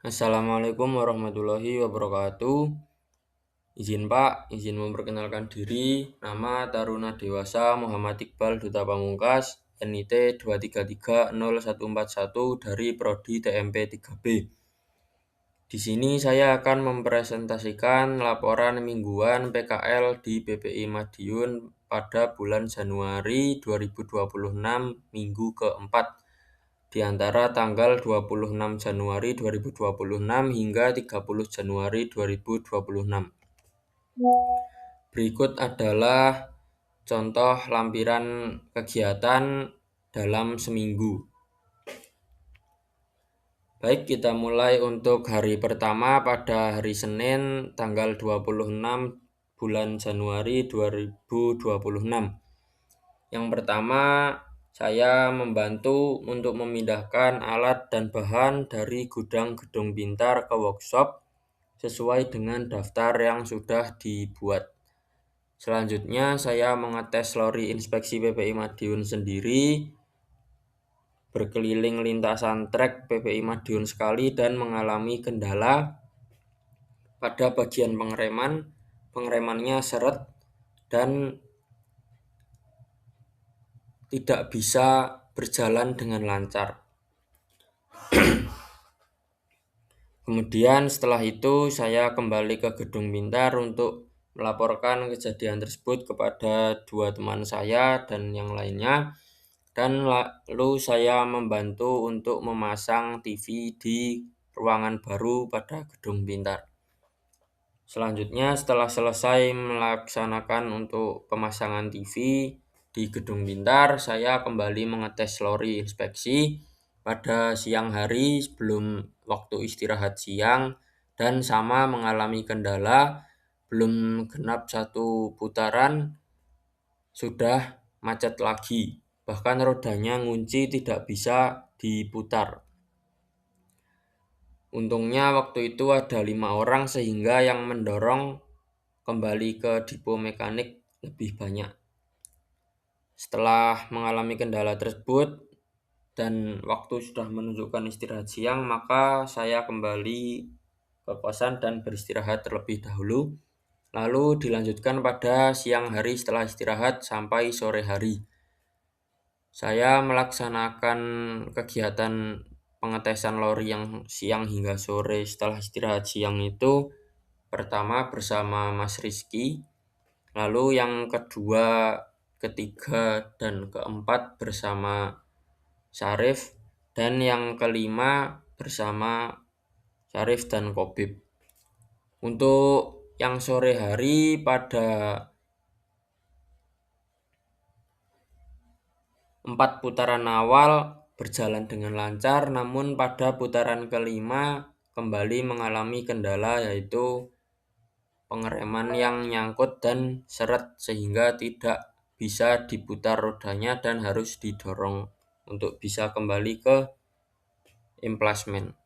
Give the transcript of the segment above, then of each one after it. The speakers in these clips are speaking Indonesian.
Assalamualaikum warahmatullahi wabarakatuh. Izin Pak, izin memperkenalkan diri. Nama Taruna Dewasa Muhammad Iqbal Duta Pamungkas, NIT 2330141 dari Prodi TMP 3B. Di sini saya akan mempresentasikan laporan mingguan PKL di PPI Madiun pada bulan Januari 2026 minggu keempat di antara tanggal 26 Januari 2026 hingga 30 Januari 2026. Berikut adalah contoh lampiran kegiatan dalam seminggu. Baik, kita mulai untuk hari pertama pada hari Senin tanggal 26 bulan Januari 2026. Yang pertama, saya membantu untuk memindahkan alat dan bahan dari gudang Gedung Pintar ke workshop sesuai dengan daftar yang sudah dibuat. Selanjutnya, saya mengetes lori inspeksi PPI Madiun sendiri, berkeliling lintasan trek PPI Madiun sekali dan mengalami kendala pada bagian pengereman. Pengeremannya seret dan tidak bisa berjalan dengan lancar. Kemudian setelah itu saya kembali ke Gedung Pintar untuk melaporkan kejadian tersebut kepada dua teman saya dan yang lainnya. Dan lalu saya membantu untuk memasang TV di ruangan baru pada Gedung Pintar. Selanjutnya setelah selesai melaksanakan untuk pemasangan TV di Gedung Pintar, saya kembali mengetes lori inspeksi pada siang hari sebelum waktu istirahat siang dan sama mengalami kendala, belum genap satu putaran sudah macet lagi, bahkan rodanya ngunci tidak bisa diputar. Untungnya waktu itu ada 5 orang sehingga yang mendorong kembali ke depo mekanik lebih banyak. Setelah mengalami kendala tersebut dan waktu sudah menunjukkan istirahat siang, maka saya kembali ke kosan dan beristirahat terlebih dahulu. Lalu dilanjutkan pada siang hari setelah istirahat sampai sore hari. Saya melaksanakan kegiatan pengetesan lori yang siang hingga sore setelah istirahat siang itu pertama bersama Mas Rizky, lalu yang kedua, ketiga, dan keempat bersama Syarif, dan yang kelima bersama Syarif dan Kobib. Untuk yang sore hari pada 4 putaran awal berjalan dengan lancar, namun pada putaran kelima kembali mengalami kendala yaitu pengereman yang nyangkut dan seret sehingga tidak bisa diputar rodanya dan harus didorong untuk bisa kembali ke emplasmen.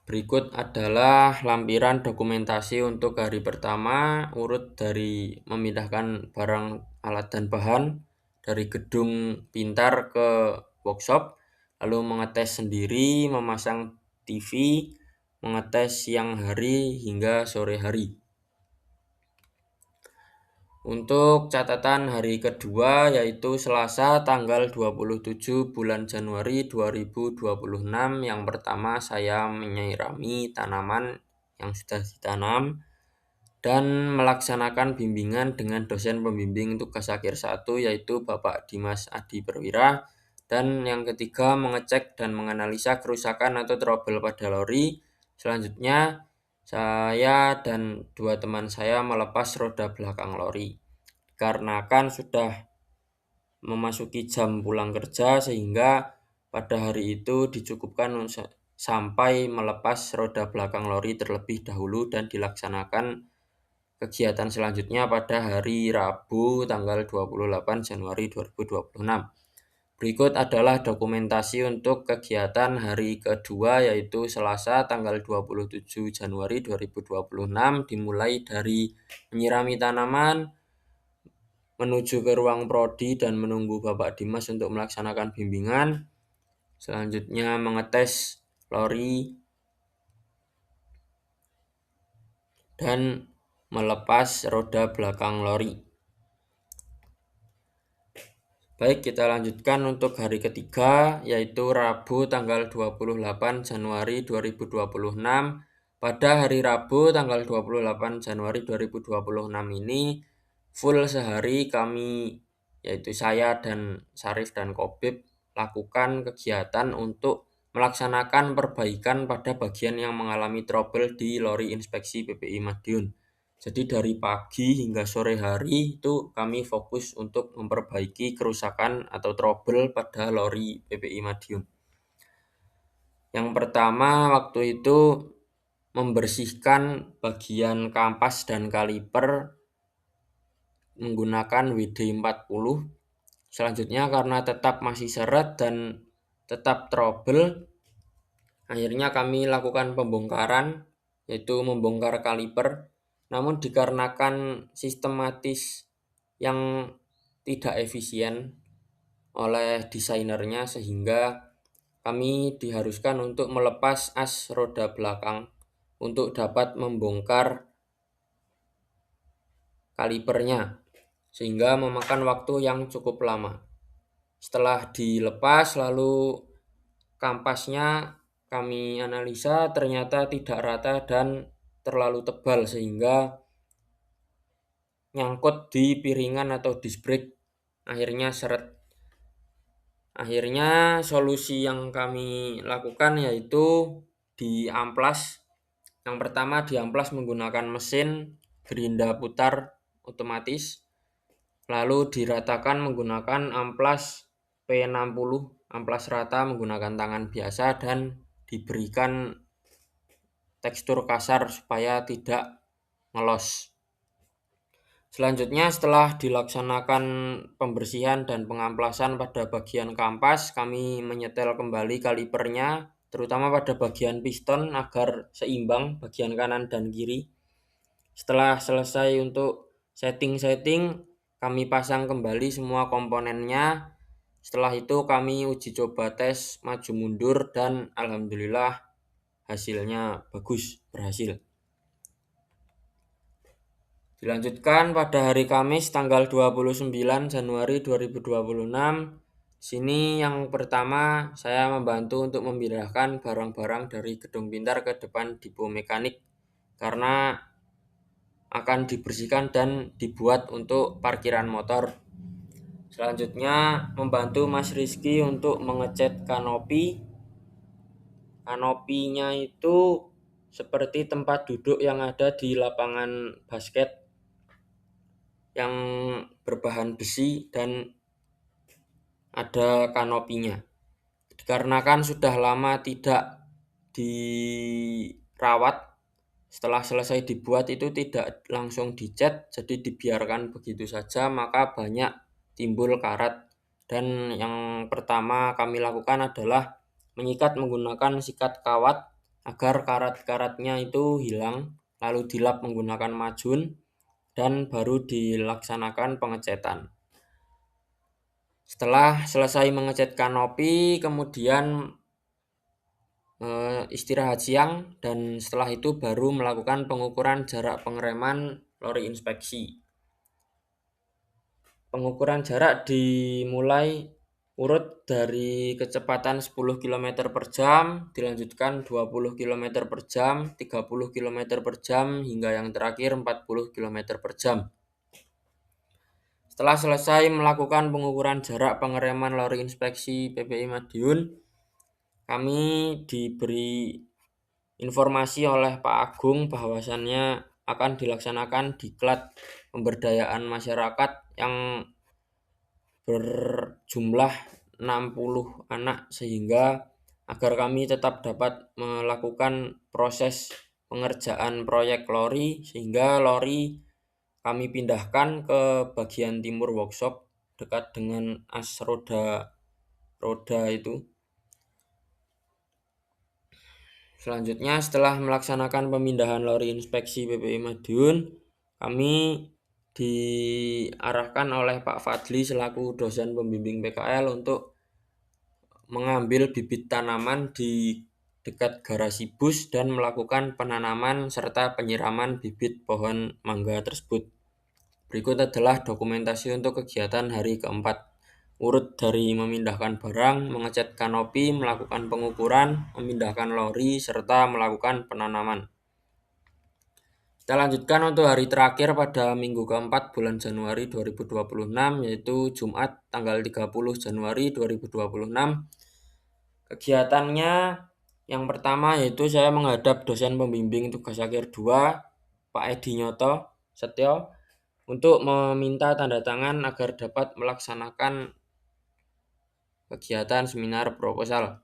Berikut adalah lampiran dokumentasi untuk hari pertama, urut dari memindahkan barang alat dan bahan dari Gedung Pintar ke workshop, lalu mengetes sendiri, memasang TV, mengetes siang hari hingga sore hari. Untuk catatan hari kedua yaitu Selasa tanggal 27 bulan Januari 2026, yang pertama saya menyirami tanaman yang sudah ditanam dan melaksanakan bimbingan dengan dosen pembimbing tugas akhir 1 yaitu Bapak Dimas Adi Perwira, dan yang ketiga mengecek dan menganalisa kerusakan atau trouble pada lori. Selanjutnya saya dan dua teman saya melepas roda belakang lori. Dikarenakan sudah memasuki jam pulang kerja sehingga pada hari itu dicukupkan sampai melepas roda belakang lori terlebih dahulu dan dilaksanakan kegiatan selanjutnya pada hari Rabu tanggal 28 Januari 2026. Berikut adalah dokumentasi untuk kegiatan hari kedua yaitu Selasa tanggal 27 Januari 2026, dimulai dari menyirami tanaman, menuju ke ruang prodi dan menunggu Bapak Dimas untuk melaksanakan bimbingan. Selanjutnya mengetes lori dan melepas roda belakang lori. Baik, kita lanjutkan untuk hari ketiga, yaitu Rabu tanggal 28 Januari 2026. Pada hari Rabu tanggal 28 Januari 2026 ini, full sehari kami, yaitu saya dan Syarif dan Kobib, lakukan kegiatan untuk melaksanakan perbaikan pada bagian yang mengalami trouble di lori inspeksi PPI Madiun. Jadi dari pagi hingga sore hari itu kami fokus untuk memperbaiki kerusakan atau trouble pada lori PPI Madiun. Yang pertama waktu itu membersihkan bagian kampas dan kaliper menggunakan WD-40. Selanjutnya karena tetap masih seret dan tetap trouble, akhirnya kami lakukan pembongkaran, yaitu membongkar kaliper. Namun dikarenakan sistematis yang tidak efisien oleh desainernya, sehingga kami diharuskan untuk melepas as roda belakang untuk dapat membongkar kalipernya, sehingga memakan waktu yang cukup lama. Setelah dilepas, lalu kampasnya kami analisa, ternyata tidak rata dan terlalu tebal sehingga nyangkut di piringan atau disc brake, akhirnya seret. Akhirnya solusi yang kami lakukan yaitu diamplas. Yang pertama diamplas menggunakan mesin gerinda putar otomatis, lalu diratakan menggunakan amplas P60, amplas rata menggunakan tangan biasa, dan diberikan tekstur kasar supaya tidak ngelos. Selanjutnya setelah dilaksanakan pembersihan dan pengamplasan pada bagian kampas, kami menyetel kembali kalipernya, terutama pada bagian piston agar seimbang bagian kanan dan kiri. Setelah selesai untuk setting, kami pasang kembali semua komponennya. Setelah itu kami uji coba tes maju mundur dan alhamdulillah hasilnya bagus, berhasil. Dilanjutkan pada hari Kamis tanggal 29 Januari 2026. Sini yang pertama saya membantu untuk memindahkan barang-barang dari Gedung Pintar ke depan Depo Mekanik karena akan dibersihkan dan dibuat untuk parkiran motor. Selanjutnya membantu Mas Rizky untuk mengecat kanopi. Kanopinya itu seperti tempat duduk yang ada di lapangan basket yang berbahan besi dan ada kanopinya. Dikarenakan sudah lama tidak dirawat, setelah selesai dibuat itu tidak langsung dicat, jadi dibiarkan begitu saja, maka banyak timbul karat. Dan yang pertama kami lakukan adalah menyikat menggunakan sikat kawat agar karat-karatnya itu hilang, lalu dilap menggunakan majun dan baru dilaksanakan pengecatan. Setelah selesai mengecat kanopi, kemudian istirahat siang, dan setelah itu baru melakukan pengukuran jarak pengereman lori inspeksi. Pengukuran jarak dimulai urut dari kecepatan 10 km per jam, dilanjutkan 20 km per jam, 30 km per jam, hingga yang terakhir 40 km per jam. Setelah selesai melakukan pengukuran jarak pengereman lori inspeksi PPI Madiun, kami diberi informasi oleh Pak Agung bahwasannya akan dilaksanakan diklat pemberdayaan masyarakat yang berjumlah 60 anak, sehingga agar kami tetap dapat melakukan proses pengerjaan proyek lori, sehingga lori kami pindahkan ke bagian timur workshop dekat dengan as roda itu. Selanjutnya setelah melaksanakan pemindahan lori inspeksi PPI Madiun, kami diarahkan oleh Pak Fadli selaku dosen pembimbing PKL untuk mengambil bibit tanaman di dekat garasi bus dan melakukan penanaman serta penyiraman bibit pohon mangga tersebut. Berikut adalah dokumentasi untuk kegiatan hari keempat. Urut dari memindahkan barang, mengecat kanopi, melakukan pengukuran, memindahkan lori, serta melakukan penanaman. Kita lanjutkan untuk hari terakhir pada minggu keempat bulan Januari 2026, yaitu Jumat tanggal 30 Januari 2026. Kegiatannya yang pertama yaitu saya menghadap dosen pembimbing tugas akhir 2, Pak Edi Nyoto Setio, untuk meminta tanda tangan agar dapat melaksanakan kegiatan seminar proposal.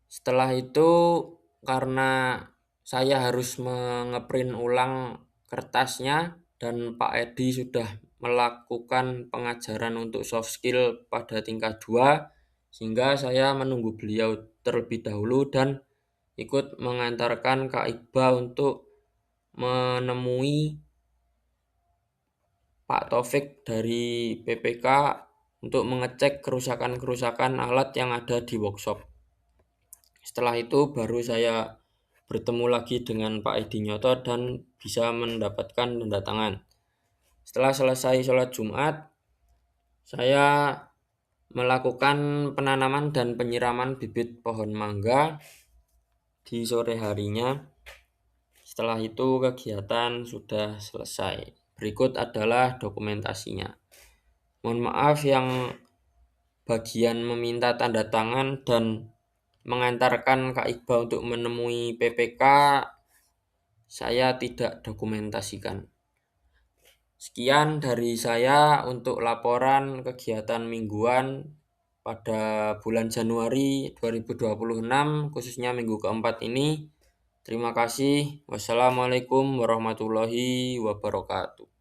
Setelah itu, karena saya harus mengeprint ulang kertasnya dan Pak Edi sudah melakukan pengajaran untuk soft skill pada tingkat 2, sehingga saya menunggu beliau terlebih dahulu dan ikut mengantarkan Kak Iqbal untuk menemui Pak Taufik dari PPK untuk mengecek kerusakan-kerusakan alat yang ada di workshop. Setelah itu baru saya bertemu lagi dengan Pak Edi Nyoto dan bisa mendapatkan tanda tangan. Setelah selesai sholat Jumat, saya melakukan penanaman dan penyiraman bibit pohon mangga di sore harinya. Setelah itu kegiatan sudah selesai. Berikut adalah dokumentasinya. Mohon maaf yang bagian meminta tanda tangan dan mengantarkan Kak Iqbal untuk menemui PPK, saya tidak dokumentasikan. Sekian dari saya untuk laporan kegiatan mingguan pada bulan Januari 2026, khususnya minggu keempat ini. Terima kasih. Wassalamualaikum warahmatullahi wabarakatuh.